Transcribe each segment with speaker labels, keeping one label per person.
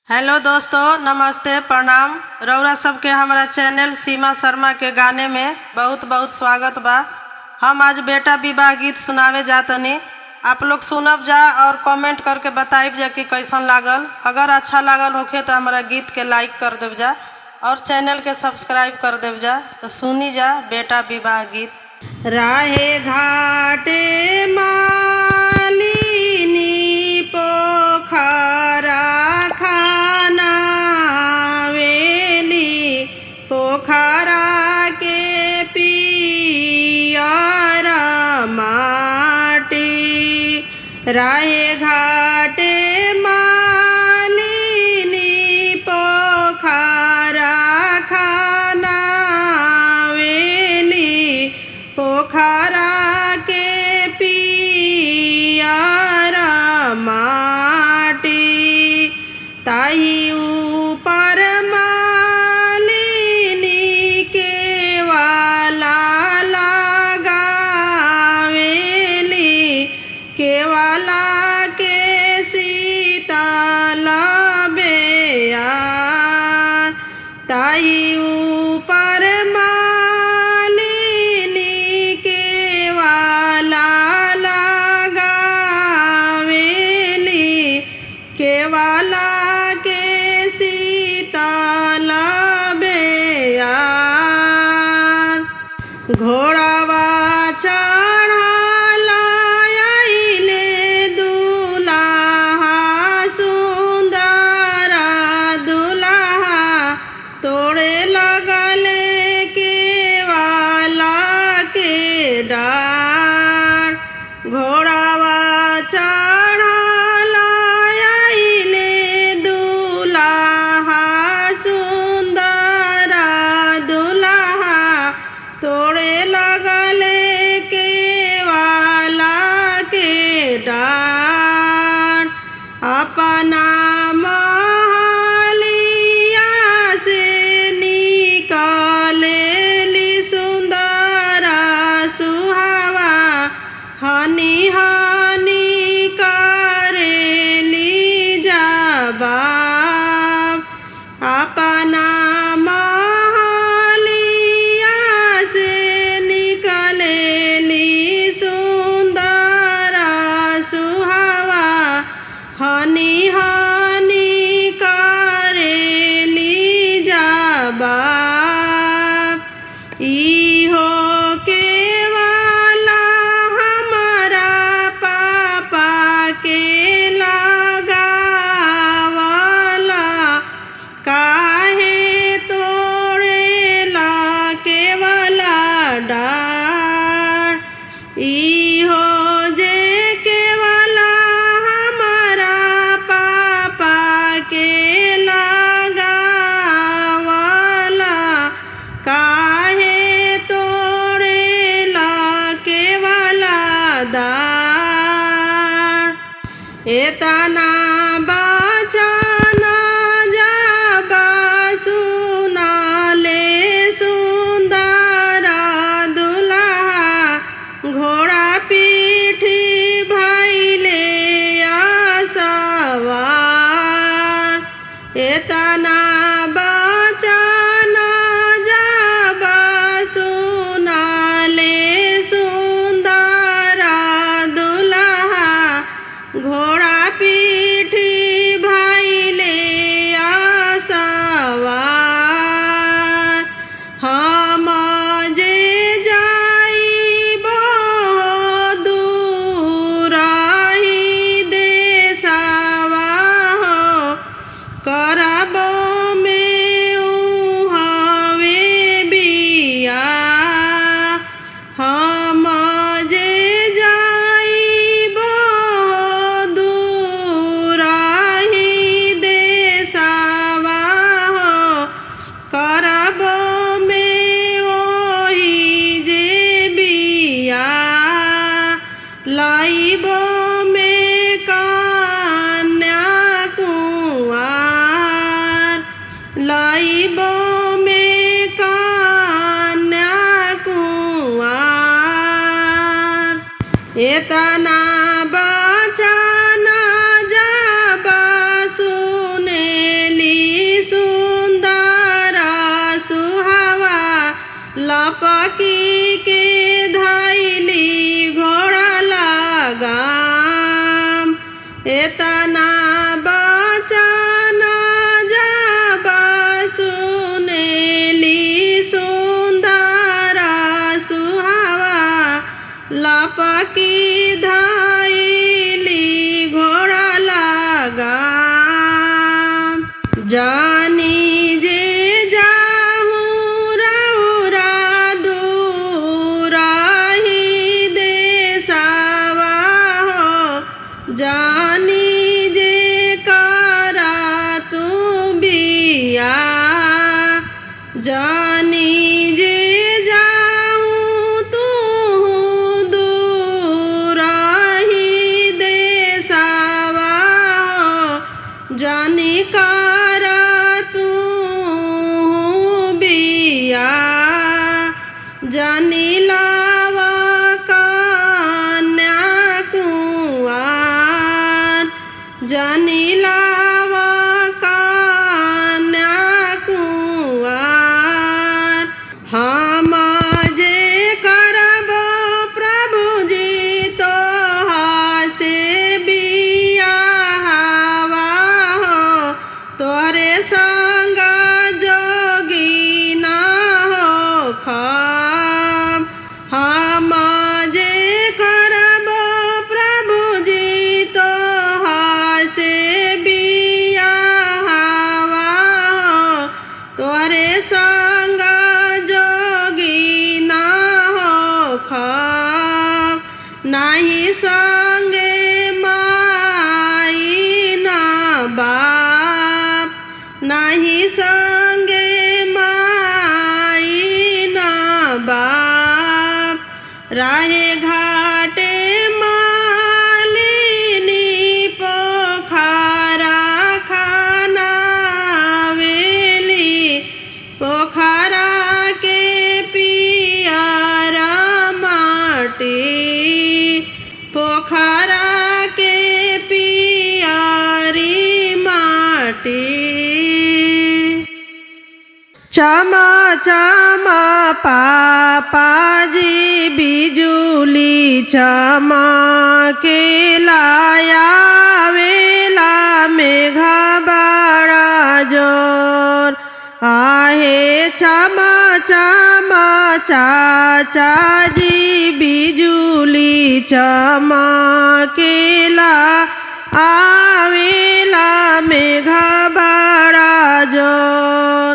Speaker 1: Hello दोस्तों, नमस्ते, प्रणाम। रउरा सबके हमारा चैनल सीमा शर्मा के गाने में बहुत बहुत स्वागत बा। हम आज बेटा विवाह गीत सुनावे जातनी। आप लोग सुनब जा और कमेंट करके बताइब जा कि कैसन लागल। अगर अच्छा लागल होखे तो हमारा गीत के लाइक कर देव जा और चैनल के सब्सक्राइब कर देव जा। तो सुनी जा बेटा विवाह गीत। राहे घाटे मालिनी पोखरा खाना वेली, पोखरा के पियर माटी। राहे घाटे मालिनी पोखरा खाना वेली, पोखरा के पियर माटी। ताही ऊपर मालिनी के वाला लगावेली, केवाला के शीतल बेयान। ताही ऊपर मालिनी के वाला लगावेली, केवाला के शीतल बेयान। घोड़ावा चढ़ल आइले दुल्हा, सुंदर दुल्हा, तोड़े लगले केवाला के डार। घोड़ावा चढ़ल आइले दुल्हा, सुंदर दुल्हा, तोड़े लगले केवाला के डार। अपना महलिया से निकलेली सुंदर सुहावा, हनी हनी करेली जवाब। अपना महलिया से निकलेली सुंदर सुहावा, हनी हनी करेली जवाब। इहो केवाला हमारा पापा के लगावला, काहे तोड़ेला केवाला डार। इहो जे केवाला हमारा पापा के लगावला, काहे तोड़ेला केवाला दार। एतना बचन जब सुनाले सुंदर दुल्हा, घोड़ा पीठी भइले असवार। एतना बचन जब सुनाले सुंदर दुल्हा, घोड़ा पीठी भइले असवार। हम जे जाइबो दूरही देशवा हो, करबो में उहवे बियाह। हम जे जाइबो दूरही देशवा हो, करबो में ओही जे बियाह। लाइबो में कन्या कुंवार, लाइबो में कन्या कुंवार। एतना बचन जब सुने की धाइली घोड़ा लगा जानी जे जाहू रौरा दूरा ही देशवा हो जानी जे करा तू बिया जानी जे जाहू तू दूरा ही देशवा हो जानी करा तू बिया जानी लावा कन्या कुंवार जानी लावा कन्या कुंवार हम जे करब प्रभु जी तोहासे बियाहवा हो तोहरे संग जोगी ना हो खम हम जे करब प्रभु जी तोहासे बियाहवा हो तोहरे संग जोगी ना हो खम नाही संगे माई ना बाप नाही संगे माई ना बाप राहे घाटे मालिनी पोखरा खानावेली पोखरा के पियर माटी पोखरा के पियरी माटी चमा चमा पापाजी बिजुली चमके लाया वेला मेघा बड़ा जोर आहे चमा चमा चाचा जी बिजुली चमकेला आवेला मेघा बड़ा जोर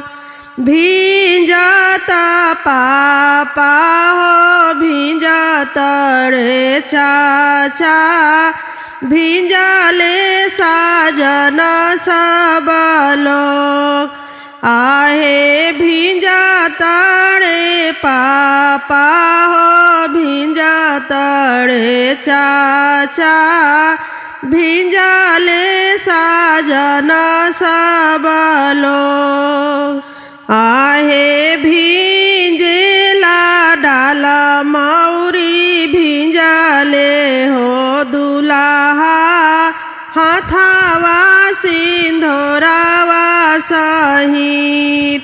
Speaker 1: भिंजता पापा हो भिंजता रे चाचा भिंजले साजन सब लोग आहे भिंजता रे पापा हो भिंजता रे चाचा भिंजले साजन सब लोग आहे भिंजेला डाल मौरी भिंजले हो दुल्हा हाथावा सिंधोरावा सहित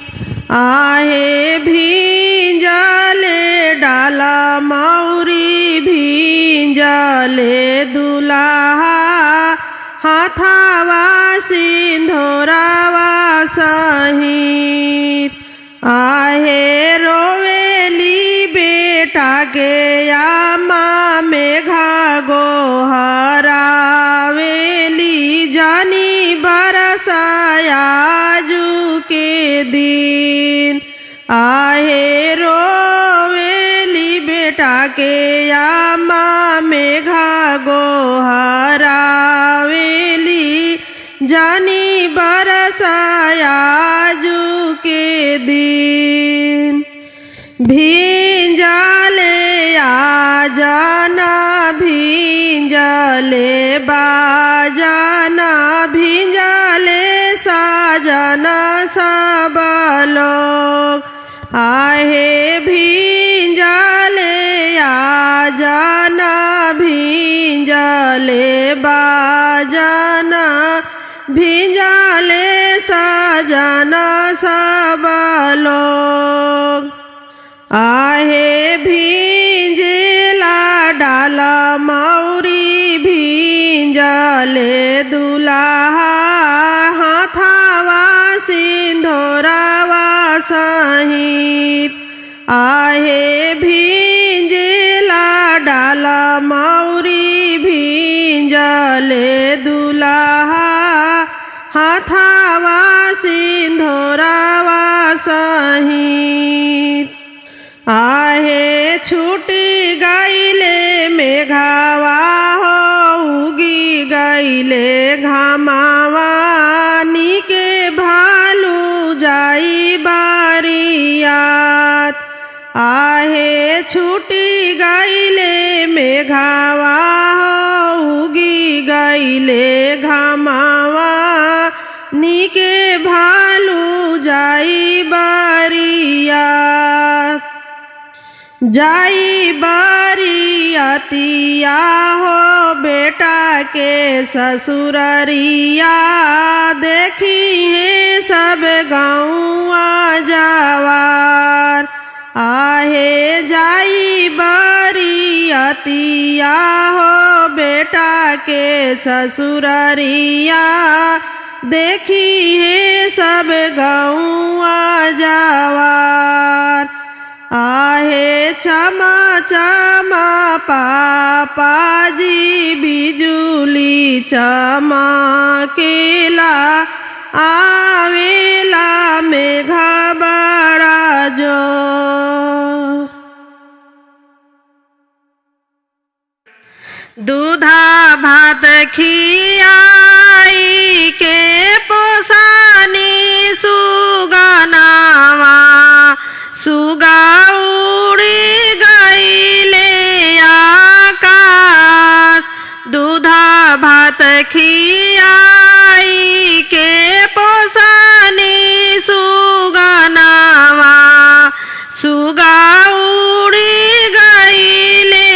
Speaker 1: आहे भिंजले डाल मौरी भिंजले दुल्हा हाथावा सिंधोरावा सहित आहे रोवेली बेटा के आमा मेघा गोहरावेली जानी बरसायाजू के दिन आहे रोवेली बेटा के आमा मेघा गोहरावेली जानी बरसायाजू के दिन भिंजले आजना भिंजले बाजना भिंजले साजना सब लोग आहे भिंजले आजना भिंजले बाजना भिंजले साजना सब लोग आहे भिंजला डाल मौरी भिंजले दुल्हा हाथावा सिंधोरावा सहित आहे भिंजला डाल भिजले दुल्हा हाथावा सिंधोरावा सहित। आहे छूटी गईले मेघावा हो उगी गईले घामावा निके भालू जाई बारियात। आहे छूटी गईले मेघावा हो उगी गईले घामावा निके भालू जाई बारियात। जाई बारियतिया हो बेटा के ससुररिया देखी है सब गाँवा जवार। आहे जाई बारियतिया हो बेटा के ससुररिया देखी है सब गाँवा जवार। आहे चमा चमा पापाजी बिजुली चमकेला आवेला मेघा बड़ा जोर। दूधा भात खियाई के पोसानी सुगनावा सुगा उड़ी गईले आकाश। दूधा भात खियाई के पोसानी सुगनावा सुगा उड़ी गईले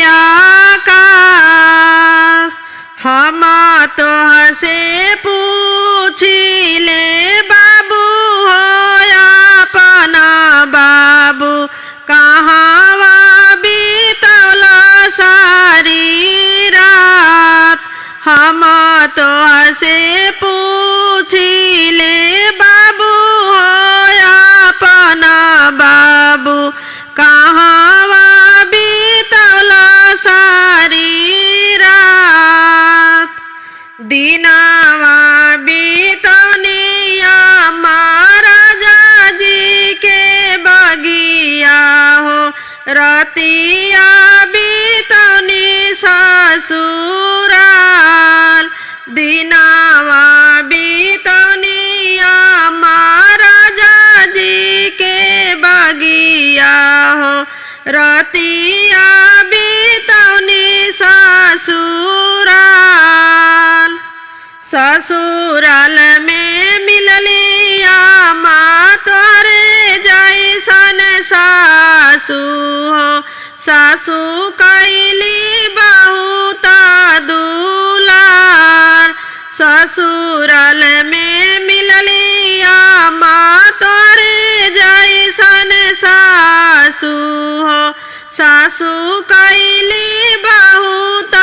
Speaker 1: आकाश। हम तो हसे पूछिले बाबू हो अपना बाबू कहाँवा बीतला सारी रात। हम तो हसे पूछिले बाबू हो अपना बाबू कहाँवा बीतला सारी रात। दिनावा बीतौनिया महाराजा जी के बगिया हो रतिया बीतौनी ससुराल। दिनावा बीतौनिया महाराजा जी के बगिया हो रतिया बीतौनी ससुराल। ससुराल में मिललिया माँ तोहरे जैसन सासू हो सासू कैली बहुत दुलार। ससुराल में मिललिया माँ तोहरे जैसन सासू हो सासू कैली बहुत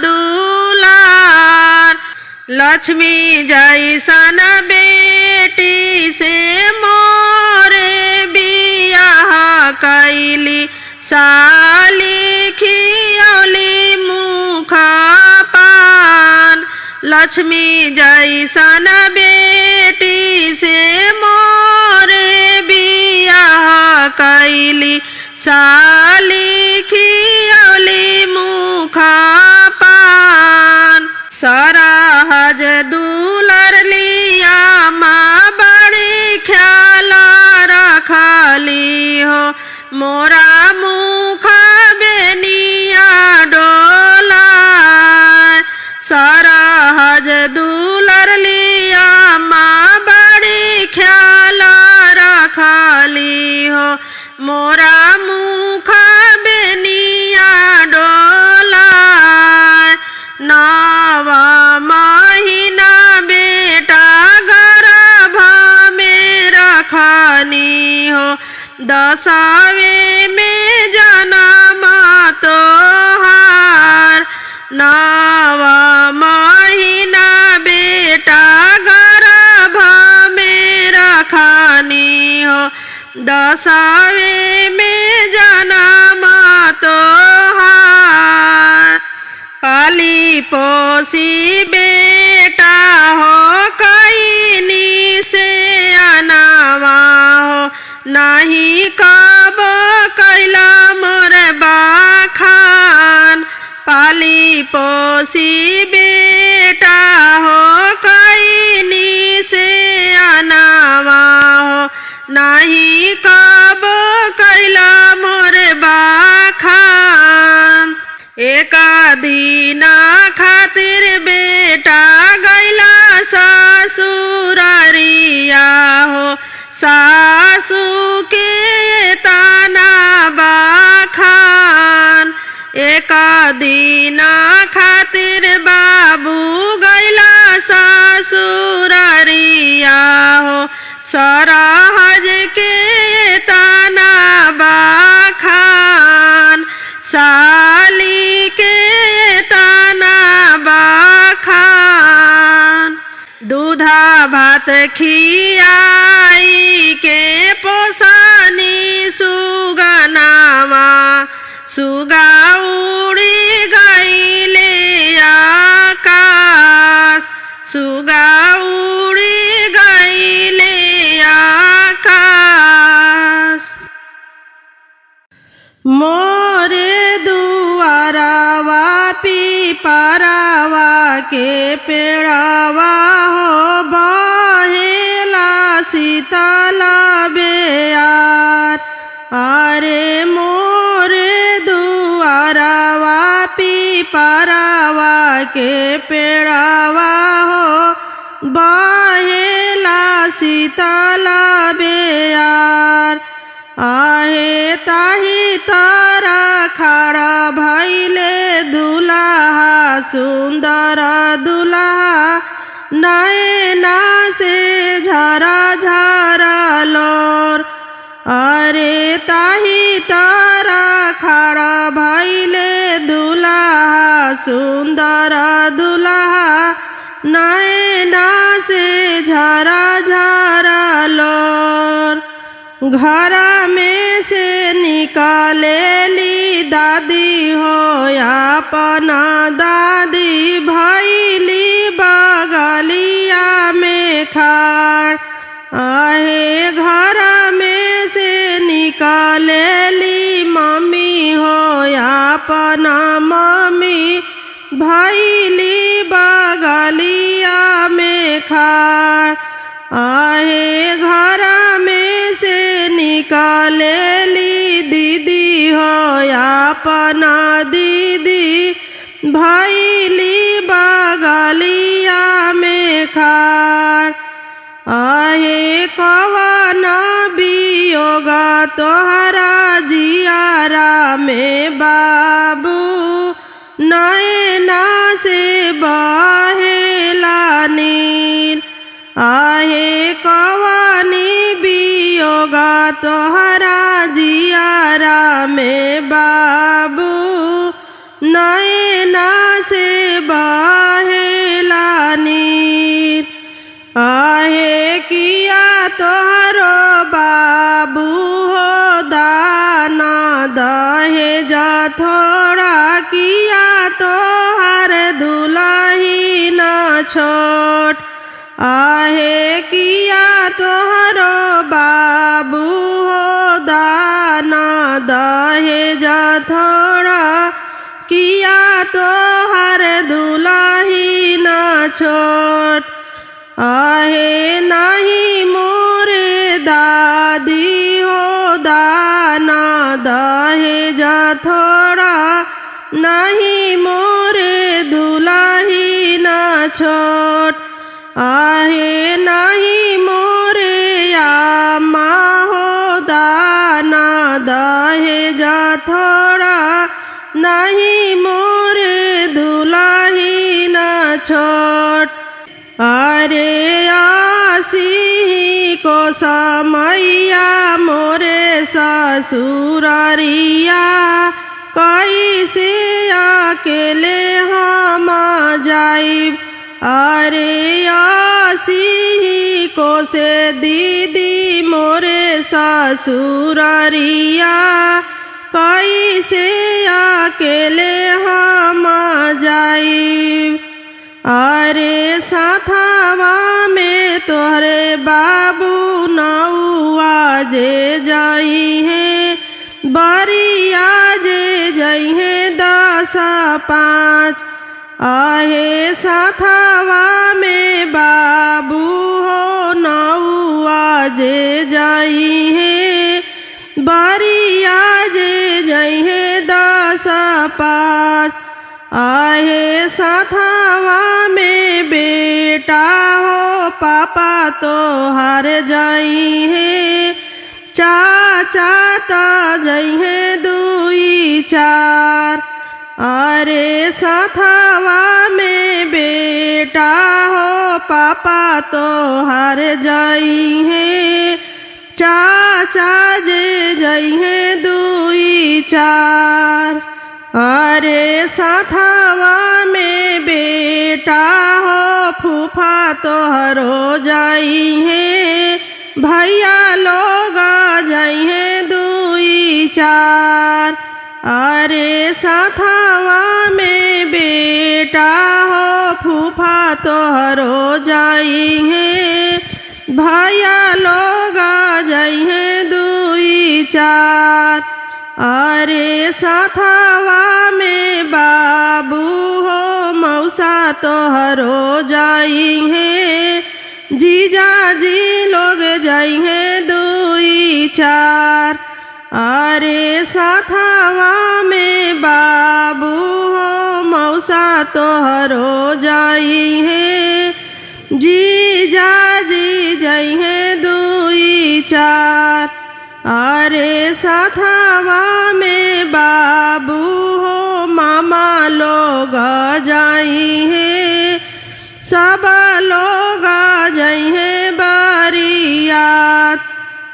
Speaker 1: दुलार। लक्ष्मी जैसन बेटी से मोरे बियाह कैली साली खियौली मुखा पान। लक्ष्मी जैसन बेटी से मोरे बियाह कैली साली खियौली मुखा पान। सरहज दुलर लिया माँ बड़ी ख्याल रखली हो मोरा मुखा बेनिया डोला। सरहज दुलर लिया माँ बड़ी ख्याल रखली हो मोरा मुँह एक दीना खातिर बेटा गैला ससुररिया हो, सासू के ताना बखान। एक दीना खातिर बाबू गैला ससुररिया हो, सरहज के ताना बखान। साली के ताना बखान। दूधा भात खियाई के पोसानी सुगनावा, सुगा उड़ी गईले आकाश, सुगा उड़ी गईले आकाश। मोरे दुआरावा पीपरावा के पेड़ावा हो, बहेला शीतला बेयार। अरे मोरे दुआरावा पीपरावा के पेड़ावा हो, बहेला शीतला बेयार। आहे ताही तारा खड़ा भैले दुल्हा, सुंदर दुल्हा नैना से झरा झरा लोर। अरे ताही तारा खड़ा भैले दुल्हा, सुंदर दुल्हा नैना से झरा झरा लोर। घर में से निकालेली दादी हो, अपना दादी भैली बगलिया में खाड़। आहे घर में से निकालेली मम्मी हो, अपना मम्मी भैली बगलिया में खाड़। आहे घर में से निकालेली दीदी हो, अपना दीदी भैली बगलिया में खाड़। आहे कवन वियोग तोहरा जियारा में बाबू, नैना से बहेला नीर। आहे कवनी वियोग तोहरा जियारा में बाबू, नैना से बहेला नीर। आहे किया तोहरो बाबू हो दाना दहेज थोड़ा, किया तोहर दुल्ही न छोट। आहे किया तोहरो बाबू हो दाना दहेज थोड़ा, किया तोहर दुल्ही न छोट। आहे नहीं मोरे दादी हो दाना दहेज थोड़ा, नहीं मोरे दुल्ही न छोट। आहे नहीं मोरे अम्मा हो दाना दहेज थोड़ा, नहीं मोरे दुल्ही न छोट। अरे आसी को समैया मोरे ससुररिया, कैसे अकेले हम जाइब। अरे आसी को से दीदी मोरे ससुररिया, कैसे अकेले हम जाइब। अरे साथवा में तोहरे बाबू नौआ जे जाई है, बरिया जे जाई है 10-5। आहे साथवा में बाबू हो नौआ जे जाई है, बरिया जे जाई है 10-5। आहे सथवा में बेटा हो पापा तो हार जाई है, चाचा तो जई है दुई चार। अरे सथवा में बेटा हो पापा तो हार जाई है, चाचा जे जई है दुई चार। अरे सथवा में बेटा हो फूफा तो हरो जाई है, भैया लोग जाई है दुई चार। अरे सथवा में बेटा हो फूफा तो हरो जाई है, भैया लोग जाई है दुई चार। अरे सथवा में बाबू हो मौसा तो हरो जाई है, जीजा जी लोग जाई है दुई चार। अरे सथवा में बाबू हो मौसा तो हरो जाई है, जीजा जी जाई है दुई चार। अरे सथवा में बाबू हो मामा लोग जाई है, सब लोग जाई है बारियात।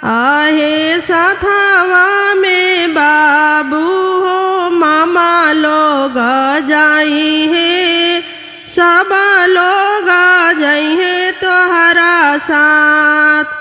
Speaker 1: आहे सथवा में बाबू हो मामा लोग जाई है, सब लोग जाई है तोहरा साथ।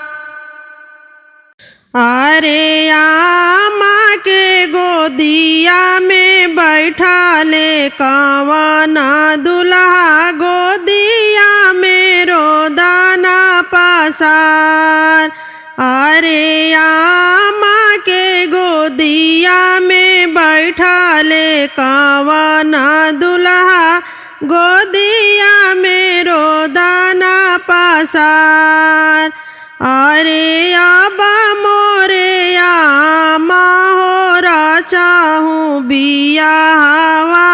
Speaker 1: अरे आमा के गोदिया में बैठा ले कवना दुल्हा, गोदिया में रोदाना पसार। अरे आमा के गोदिया में बैठा ले कवना दुल्हा, गोदिया में रोदाना पसार। अरे आबा मोरे आमा हो चाहूँ बिया हवा,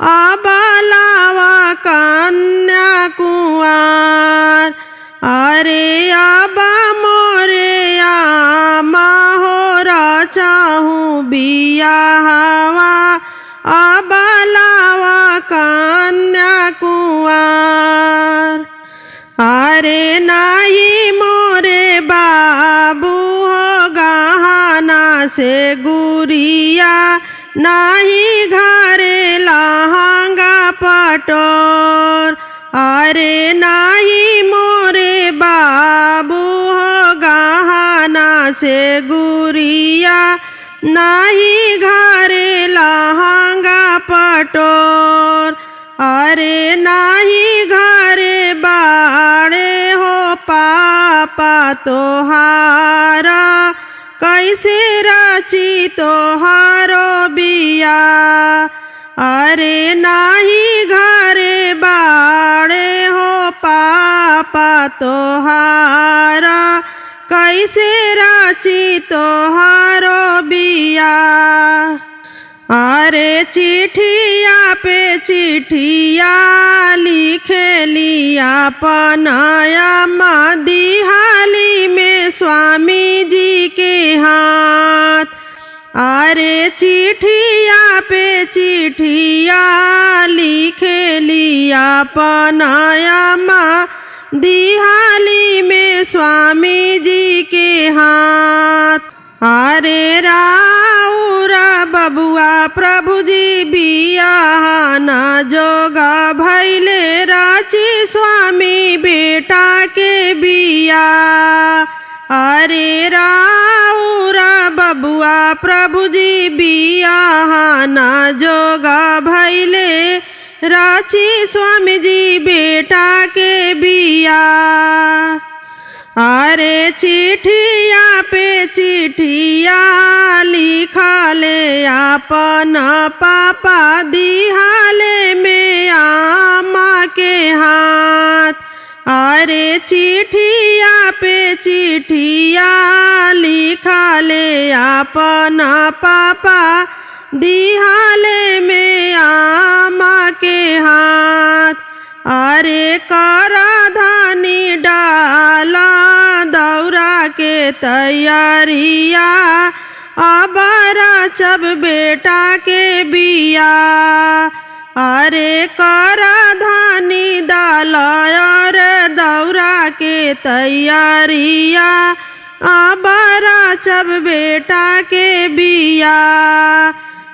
Speaker 1: आबा लावा कन्या कुंवार। अरे आबा मोरे आमा हो चाहूँ बिया हवा, आबा लावा कन्या कुंवार। अरे नाही मोरे बाबू हो गहना से गुरिया, नाही घरे लहंगा पटोर। अरे नाही मोरे बाबू हो गहना से गुरिया, नाही घरे लहंगा पटोर। अरे नाही घरे बाड़े हो पापा तोहारा, कैसे रची तोहारो बिया। अरे नाही घरे बाड़े हो पापा तोहारा, कैसे रची तोहारो बिया। अरे चिठिया पे चिठिया लिखे लिया पनाया, मदिहाली में स्वामी जी के हाथ। अरे चिठिया पे चिठिया लिखे लिया पनाया, मदिहाली में स्वामी जी के हाथ। अरे राउरा बबुआ प्रभु जी बियाह न जोगा भैले, राची स्वामी बेटा के बिया। अरे राउरा बबुआ प्रभु जी बियाह न जोगा भैले, राची स्वामी जी बेटा के बिया। अरे चिठिया पे चिठिया लिखा ले अपन पापा, दिहाले में आमा के हाथ। अरे चिठिया पे चिठिया लिखा ले अपन पापा, दिहाले में आमा के हाथ। अरे करा धानी डाला दौरा के तैयारिया, अबरा जब बेटा के बिया। अरे करा धानी डाला और दौरा के तैयारिया, अबरा जब बेटा के बिया।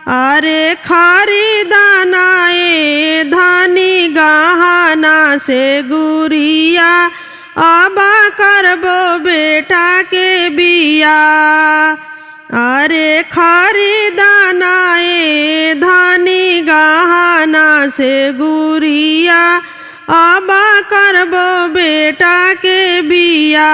Speaker 1: अरे खरीदाना ए धानी गहना से गुरिया, अबा करबो बेटा के बिया। अरे खरीदाना ए धानी गहना से गुरिया, अबा करबो बेटा के बिया।